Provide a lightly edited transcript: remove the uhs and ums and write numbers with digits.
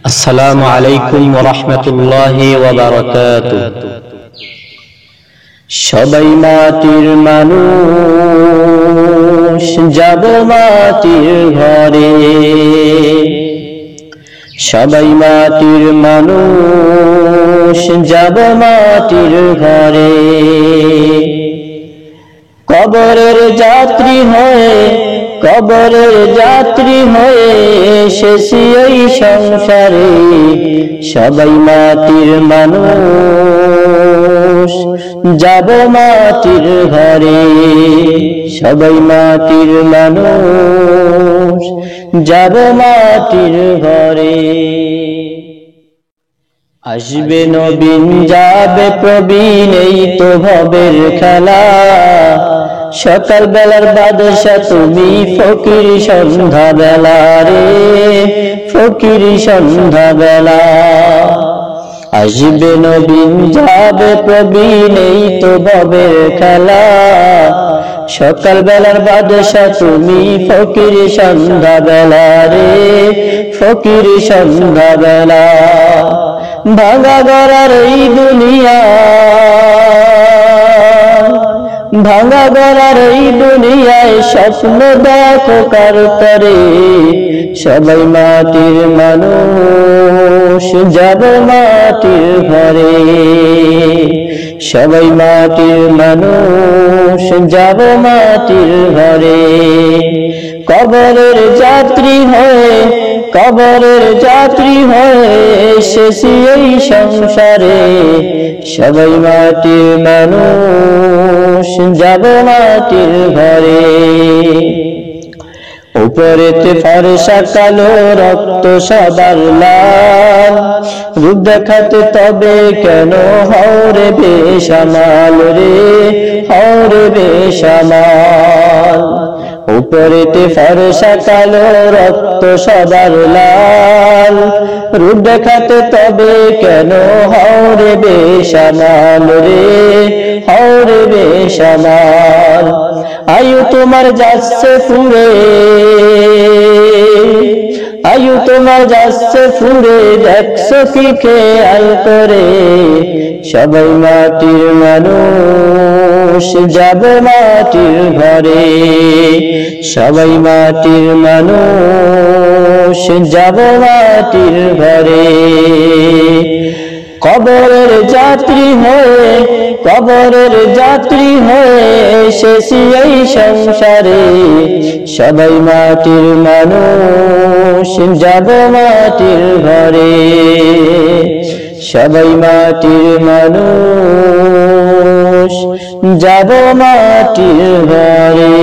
আসসালামু আলাইকুম ওয়া রাহমাতুল্লাহি ওয়া বারাকাতুহু। সবাই মাটির মানুষ, যাব মাটির ঘরে। সবাই মাটির মানুষ, যাব মাটির ঘরে। কবরের যাত্রী হয়ে, কবরের যাত্রী হয়ে এসেছি এই সংসারে। সবাই মাটির মানুষ, যাব মাটির ঘরে। সবাই মাটির মানুষ, যাব মাটির ঘরে। আসবে নবীন, যাবে প্রবীণ, এই তো ভবের খেলা। সকাল বেলার বাদশা তুমি, ফকির সন্ধ্যা বেলা রে, ফকির সন্ধ্যা বেলা। আসবে নবীন, যাবে প্রবীণ, এই তো ভবের খেলা। সকাল বেলার বাদশা তুমি, ফকির সন্ধ্যা বেলা রে, ফকির সন্ধ্যা বেলা। ভাঙা গড়ার এই দুনিয়া, ভাঙা গড়ার এই দুনিয়ায় স্বপ্ন দেখো কার তরে। সবাই মাটির মানুষ, যাব মাটির ঘরে। সবাই মাটির মানুষ, যাব মাটির ঘরে। কবরের যাত্রী হয়ে, কবরের যাত্রী হয়ে এসেছি এই সংসারে। সবাই মাটির মানুষ, যাব মাটির ঘরে। উপরেতে ফর্সা কালো, রক্ত সবার লাল। রূপ দেখাতে তবে কেন হওরে বেসামাল রে, হওরে বেসামাল। উপরেতে ফর্সা কালো, রক্ত সবার লাল। রূপ দেখাতে তবে কেন হওরে বেসামাল রে, হওরে বেসামাল। আয়ু তোমার যাচ্ছে ফুরে, আয়ু তোমার যাচ্ছে ফুরে, দেখছো কি খেয়াল করে। সবাই মাটির মানুষ, যাব মাটির ঘরে। সবাই মাটির মানুষ, যাব মাটির ঘরে। কবরের যাত্রী হয়ে, কবরের যাত্রী হয়ে এসেছি এই সংসারে। সবাই মাটির মানুষ, যাব মাটির ঘরে। সবাই মাটির মানুষ, যাব মাটির ঘরে।